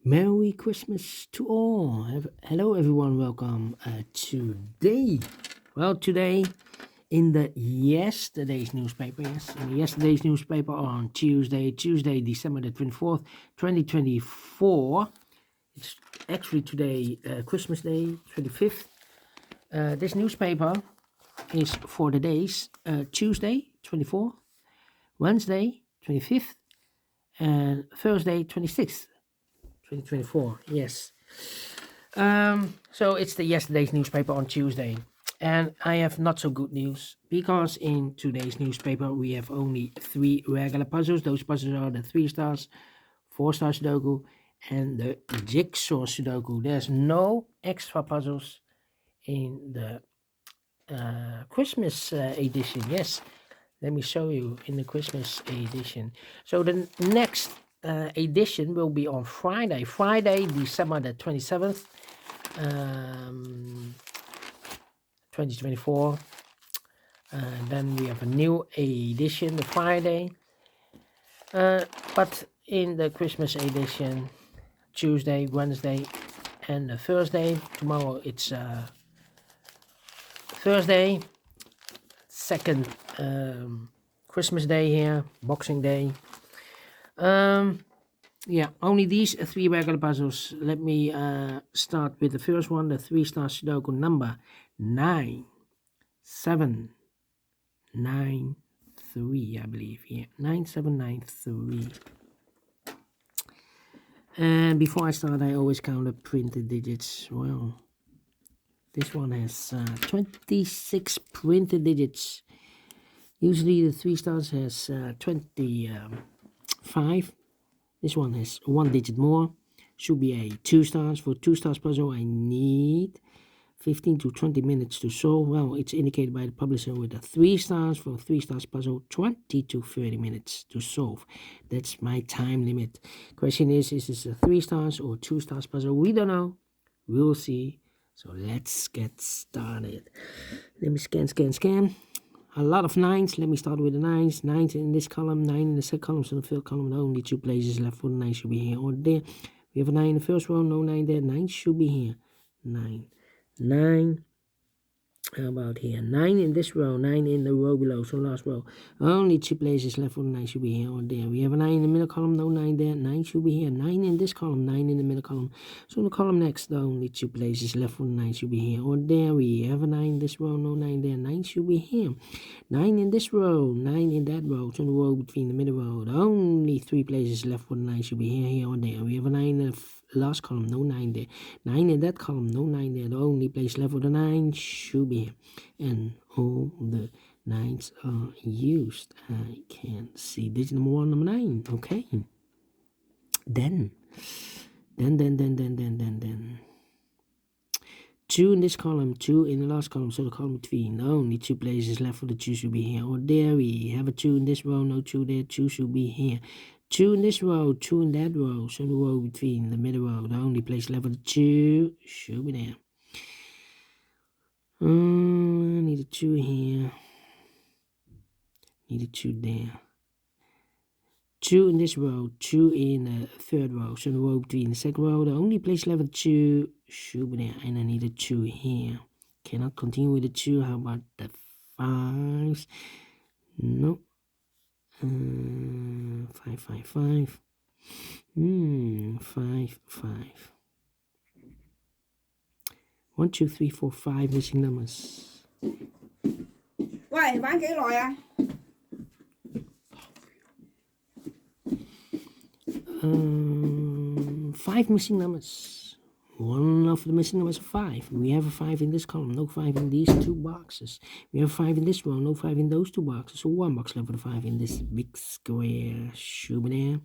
Merry Christmas to all. Hello, everyone. Welcome today. Today in the yesterday's newspaper, on Tuesday, December the 24th, 2024. It's actually today, Christmas Day, 25th. This newspaper is for the days Tuesday, 24th, Wednesday, 25th, and Thursday, 26th. 2024, yes. So it's the yesterday's newspaper on Tuesday. And I have not so good news, because in today's newspaper we have only 3 regular puzzles. Those puzzles are the 3 stars, 4 stars Sudoku, and the JigSaw Sudoku. There's no extra puzzles in the Christmas edition. Yes, let me show you in the Christmas edition. So the next edition will be on Friday, December the 27th, 2024. Then we have a new edition the Friday. But in the Christmas edition, Tuesday, Wednesday, and Thursday. Tomorrow it's Thursday, second Christmas Day here, Boxing Day. Yeah, only these 3 regular puzzles. Let me start with the first one, the 3 Stars Sudoku number 9793, I believe. Yeah, 9793. And before I start, I always count the printed digits. Well, this one has 26 printed digits. Usually the 3 stars has 25. This one has 1 digit more. Should be a 2 stars. For 2 stars puzzle, I need 15 to 20 minutes to solve. Well, it's indicated by the publisher with a 3 stars. For 3 stars puzzle, 20 to 30 minutes to solve. That's my time limit. Question is this a 3 stars or 2 stars puzzle? We don't know. We'll see. So let's get started. Let me scan. A lot of 9s. Let me start with the 9s. 9 in this column, 9 in the second column. So the third column, only 2 places left for the 9 should be here or there. We have a 9 in the first row, no 9 there. 9 should be here. 9. How about here? 9 in this row, 9 in the row below, so last row. Only 2 places left for the 9 should be here or there. We have a 9 in the middle column, no 9 there. 9 should be here. 9 in this column, 9 in the middle column. So the column next, only 2 places left for the 9 should be here or there. We have a 9 in this row, no 9 there. 9 should be here. 9 in this row, 9 in that row. So the row between the middle row. Only 3 places left for the 9 should be here or there. We have a 9 in the last column, no 9 there. 9 in that column, no 9 there. The only place left for the 9 should be here. And all the 9s are used. I can see digit number 1, number 9. Okay. Then 2 in this column, 2 in the last column, so the column between. Only 2 places left for the 2 should be here or there. We have a 2 in this row, no 2 there. 2 should be here. 2 in this row, 2 in that row, so the row between the middle row. The only place left for the 2 should be there. I need a 2 here. Need a 2 there. 2 in this row, 2 in the third row. So the row between the second row, the only place left for the 2 should be there. And I need a 2 here. Cannot continue with the 2. How about the 5s? No. 5, 5, 5. 5, 5. 1, 2, 3, 4, 5 missing numbers.喂，玩幾耐啊？5 missing numbers. One of the missing numbers is 5. We have a 5 in this column, no 5 in these 2 boxes. We have 5 in this row, no 5 in those 2 boxes. So 1 box left for the 5 in this big square. Should be there.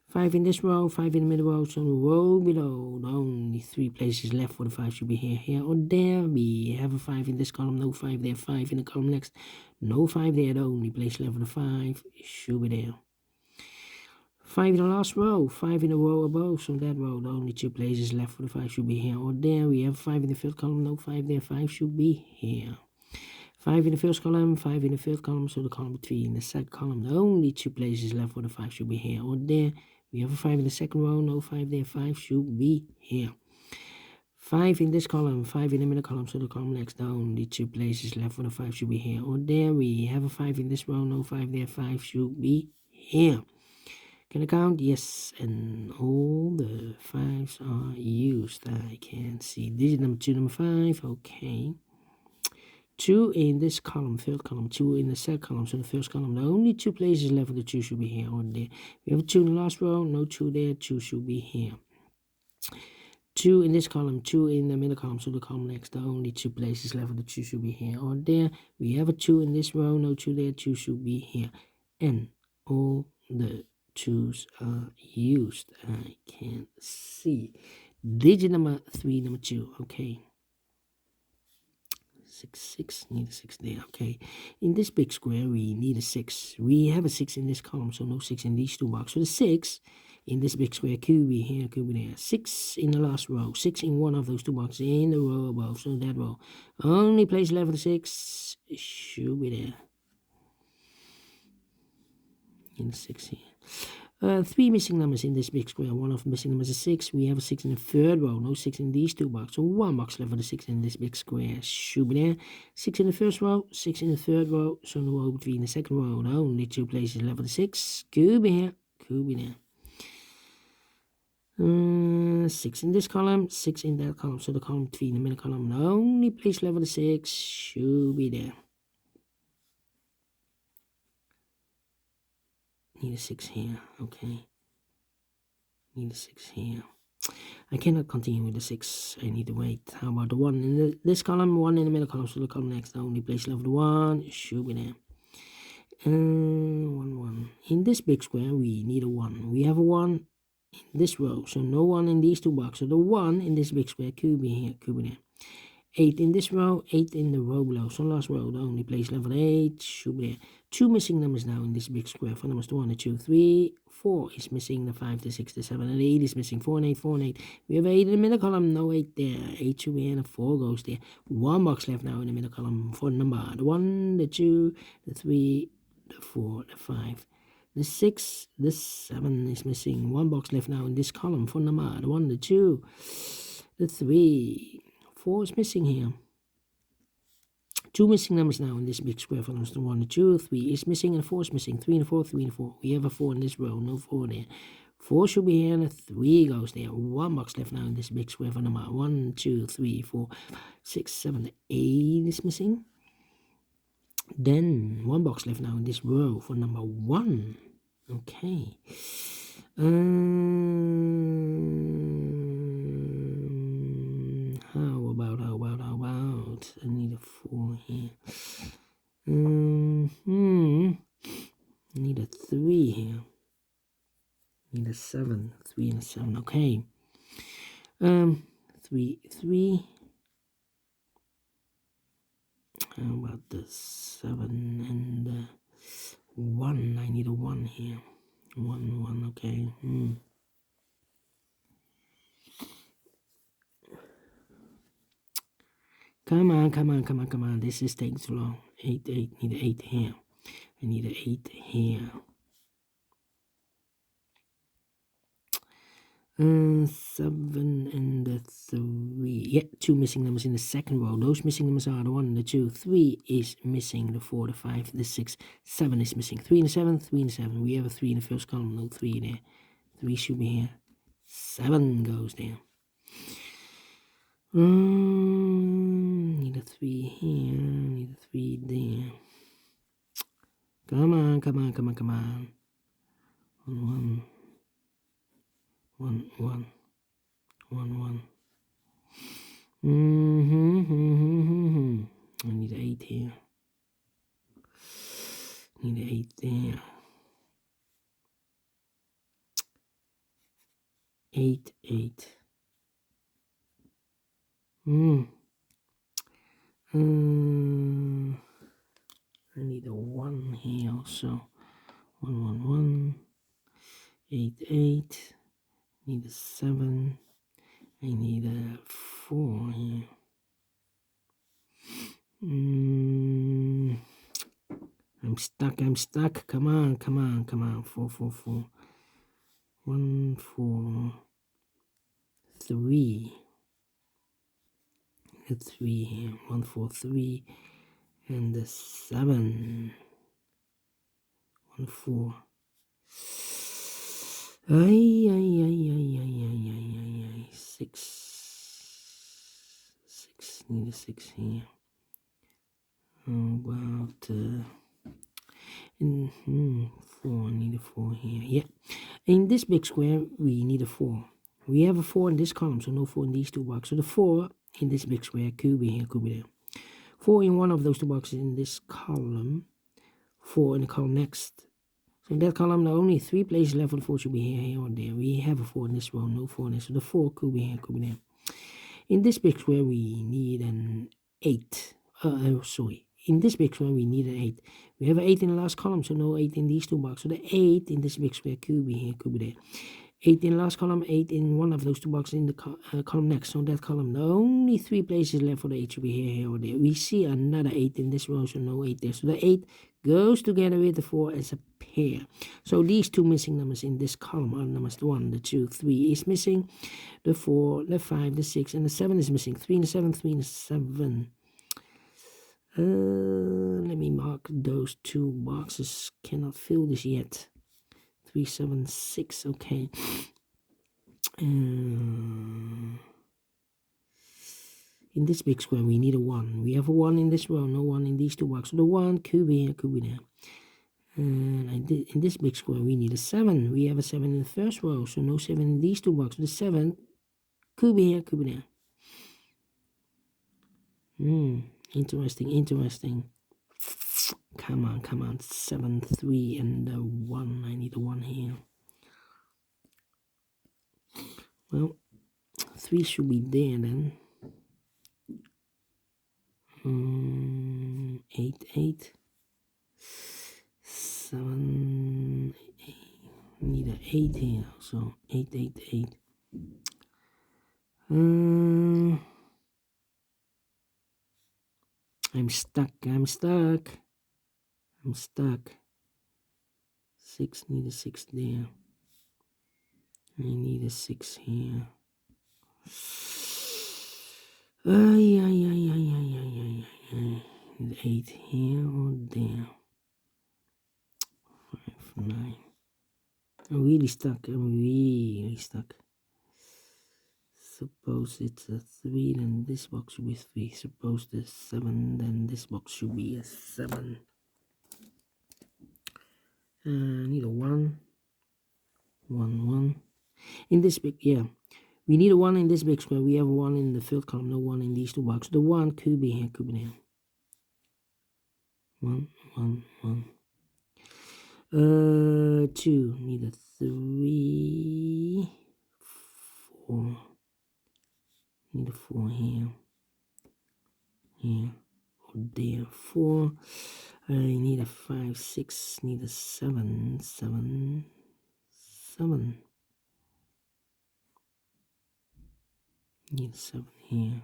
5 in this row, 5 in the middle row, so the row below. Only 3 places left for the 5 should be here or there. We have a 5 in this column, no 5 there. 5 in the column next, no 5 there. The only place left for the 5 should be there. 5 in the last row, 5 in the row above, so that row, the only 2 places left for the 5 should be here or there. We have 5 in the third column, no 5 there. 5 should be here. 5 in the first column, 5 in the third column, so the column between the second column, the only 2 places left for the 5 should be here or there. We have a 5 in the second row, no 5 there. 5 should be here. 5 in this column, 5 in the middle column, so the column next down, the 2 places left for the 5 should be here or there. We have a 5 in this row, no 5 there. 5 should be here. Can I count? Yes, and all the 5s are used. I can see digit number 2, number 5. Okay. 2 in this column, third column, 2 in the second column, so the first column, the only 2 places left for the 2 should be here or there. We have a 2 in the last row, no 2 there, 2 should be here. 2 in this column, 2 in the middle column, so the column next, the only 2 places left for the 2 should be here or there. We have a 2 in this row, no 2 there, 2 should be here. And all the 2's are used. I can see. Digit number 3, number 2. Okay. 6, 6, need a 6 there. Okay. In this big square, we need a 6. We have a 6 in this column, so no 6 in these 2 boxes. So the 6 in this big square, could be here, could be there. 6 in the last row, 6 in one of those 2 boxes in the row above, so that row. Only place left for the 6 should be there. In the 6 here. 3 missing numbers in this big square. One of the missing numbers is 6. We have a 6 in the third row. No 6 in these 2 boxes. So 1 box left for the 6 in this big square. Should be there. 6 in the first row. 6 in the third row. So no row between the second row. The only 2 places left for the 6. Could be here. Could be there. 6 in this column. 6 in that column. So the column between the middle column. The only place left for the 6. Should be there. Need a 6 here, okay. Need a 6 here. I cannot continue with the 6. I need to wait. How about the 1 in this column? 1 in the middle column, so the column next. The only place left the 1 should be there. 1, 1. In this big square, we need a 1. We have a 1 in this row, so no 1 in these 2 boxes. So the 1 in this big square could be here, could be there. 8 in this row, 8 in the row below. So last row, the only place left for 8 should be there. 2 missing numbers now in this big square. For numbers 1 and 2, 3, 4 is missing. The 5, the 6, the 7, and 8 is missing. 4 and 8, 4 and 8. We have 8 in the middle column, no 8 there. 8 should be here, and 4 goes there. 1 box left now in the middle column for number the 1, the 2, the 3, the 4, the 5. The 6, the 7 is missing. 1 box left now in this column for number the 1, the 2, the 3. 4 is missing here. 2 missing numbers now in this big square for numbers 1 and 2. 3 is missing and 4 is missing. 3 and 4, 3 and 4. We have a 4 in this row, no 4 there. 4 should be here and a 3 goes there. 1 box left now in this big square for number 1, 2, 3, 4, 6, 7, 8 is missing. Then 1 box left now in this row for number 1. Okay. How about? I need a 4 here. I need a 3 here. Need a 7. 3 and a 7. Okay. 3, 3. How about the 7 and the 1? I need a 1 here. 1, 1. Okay. Come on. This is taking too long. 8, 8. Need an 8 here. I need an 8 here. 7 and the 3. Yeah, 2 missing numbers in the second row. Those missing numbers are the 1 and the 2. 3 is missing. The 4, the 5, the 6, 7 is missing. 3 and the 7, 3 and the 7. We have a 3 in the first column. No 3 there. 3 should be here. 7 goes there. Need a 3 here. Need a 3 there. Come on. 1, 1. 1, 1. I need an 8 here. Need an 8 there. 8, 8. I need a 1 here also. 1, 1. 8, 8. Need a 7. I need a 4 here. I'm stuck. Come on. 4, 4, 4. 1, 4, 3. The 3 here. 1, 4, 3. And the 7. 1, 4. Ay. 6. 6. Need a 6 here. About 4. Need a 4 here. Yeah. In this big square, we need a 4. We have a 4 in this column, so no 4 in these two boxes. So the 4 in this big square could be here, could be there. 4 in one of those two boxes in this column. 4 in the column next. So in that column, there are only 3 places left for the 4 should be here, or there. We have a 4 in this row, no 4 in this. So the 4 could be here, could be there. In this big square, we need an 8. In this big square, we need an 8. We have an 8 in the last column, so no 8 in these two boxes. So the 8 in this big square could be here, could be there. 8 in the last column, 8 in one of those two boxes in the column next. So that column, the only 3 places left for the 8 should be here, or there. We see another 8 in this row, so no 8 there. So the 8 goes together with the 4 as a pair. So these two missing numbers in this column are numbers 1, the 2, 3 is missing. The 4, the 5, the 6, and the 7 is missing. 3 and the 7, 3 and the 7. Let me mark those two boxes. Cannot fill this yet. 3, 7, 6. Okay. In this big square, we need a 1. We have a 1 in this row, no 1 in these two boxes. So the 1 could be here, could be there. And in this big square, we need a 7. We have a 7 in the first row, so no 7 in these two boxes. The 7 could be here, could be there. Interesting. Come on. 7, 3, and the 1. I need a 1 here. Well, 3 should be there then. 8, 8. 7, 8. Need an 8 here, so 8, 8, 8. I'm stuck. 6, need a 6 there. I need a 6 here. Need 8 here or there. 5, 9. I'm really stuck. Suppose it's a 3, then this box should be 3. Suppose the 7, then this box should be a 7. Need a 1. 1. In this big, we need a 1 in this big square. We have a 1 in the filled column, no 1 in these two boxes. The 1 could be here, could be there. 1. 2, need a 3. 4. Need a 4 here, or there. 4. I need a 5, 6. Need a 7. 7. Need a 7 here.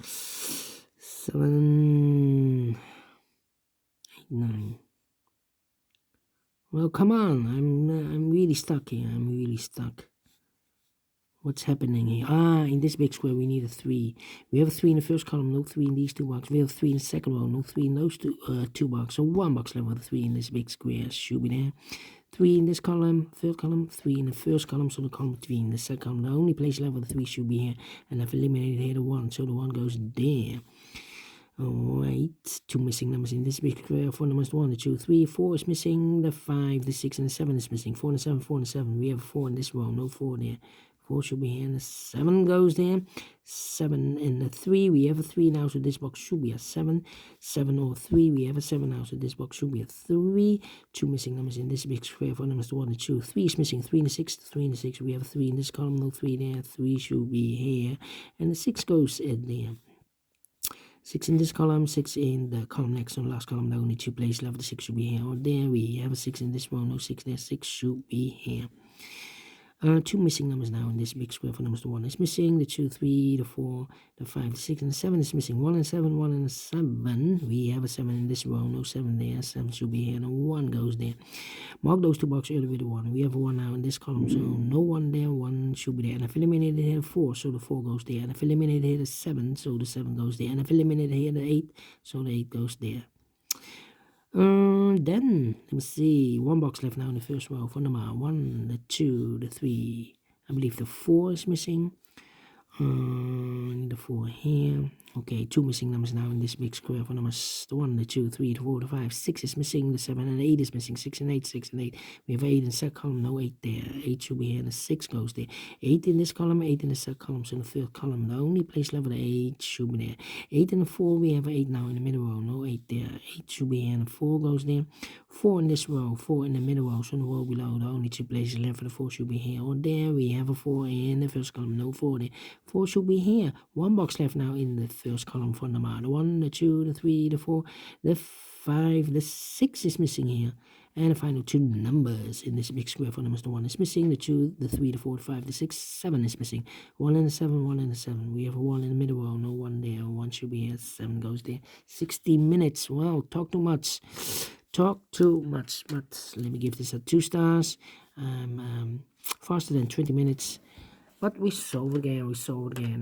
7, 8, 9. Well, come on. I'm really stuck here. What's happening here? In this big square, we need a 3. We have a 3 in the first column, no 3 in these two boxes. We have a 3 in the second row, no 3 in those two boxes. So 1 box left with a 3 in this big square should be there. 3 in this column, third column, 3 in the first column, so the column between the second column. The only place left with a 3 should be here. And I've eliminated here the 1, so the 1 goes there. Alright, 2 missing numbers in this big square. 4 numbers, 1, the 2, 3, 4 is missing. The 5, the 6, and the 7 is missing. 4 and 7, 4 and 7. We have a 4 in this row, no 4 there. 4 should be here, and the 7 goes there. 7 and the 3, we have a 3 now, so this box should be a 7. 7 or 3, we have a 7 now, so this box should be a 3. 2 missing numbers in this big square. 4 numbers, 1 and 2. 3 is missing. 3 and the 6, 3 and the 6. We have a 3 in this column, no 3 there. 3 should be here, and the 6 goes there. 6 in this column, 6 in the column next, on the last column, there are only 2 places left. The 6 should be here or there. We have a 6 in this row, no 6 there. 6 should be here. Two missing numbers now in this big square for numbers. The 1 is missing, the 2, 3, the 4, the 5, the 6, and the 7 is missing. 1 and 7, 1 and 7. We have a 7 in this row, no 7 there. 7 should be here, and a 1 goes there. Mark those two boxes earlier with a 1. We have a 1 now in this column, so no 1 there, 1 should be there. And I've eliminated here 4, so the 4 goes there. And I've eliminated here the 7, so the 7 goes there. And I've eliminated here the 8, so the 8 goes there. Then, let me see, 1 box left now in the first row for number 1, the 2, the 3, I believe the 4 is missing. Need the 4 here. Okay, 2 missing numbers now in this big square for numbers. The 1, the 2, 3, the 4, the 5, 6 is missing, the 7 and the 8 is missing. 6 and 8, 6 and 8. We have 8 in the second column, no 8 there. 8 should be here, and the 6 goes there. 8 in this column, 8 in the second column, so in the third column, the only place left with the 8 should be there. 8 in the 4, we have 8 now in the middle row, no 8 there. 8 should be here, and the 4 goes there. 4 in this row, 4 in the middle row, so in the row below, the only 2 places left for the 4 should be here or there. We have a 4 in the first column, no 4 there. 4 should be here. 1 box left now in the first column for number. The 1, the 2, the 3, the 4, the 5, the 6 is missing here. And the final 2 numbers in this big square for numbers. The 1 is missing, the 2, the 3, the 4, the 5, the 6, 7 is missing. 1 and the 7, 1 and the 7. We have a 1 in the middle row, no 1 there. 1 should be here, 7 goes there. 60 minutes. Wow, talk too much. Talk too much. But let me give this a 2 stars. Faster than 20 minutes. But we solve again,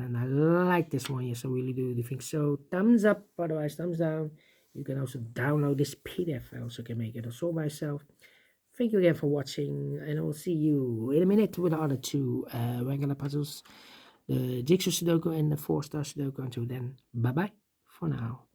and I like this one, yes, I really do think so. Thumbs up, otherwise thumbs down. You can also download this PDF file, so you can make it also by yourself. Thank you again for watching, and I will see you in a minute with the other 2 regular puzzles, the JigSaw Sudoku and the 4 Star Sudoku. Until then, bye-bye for now.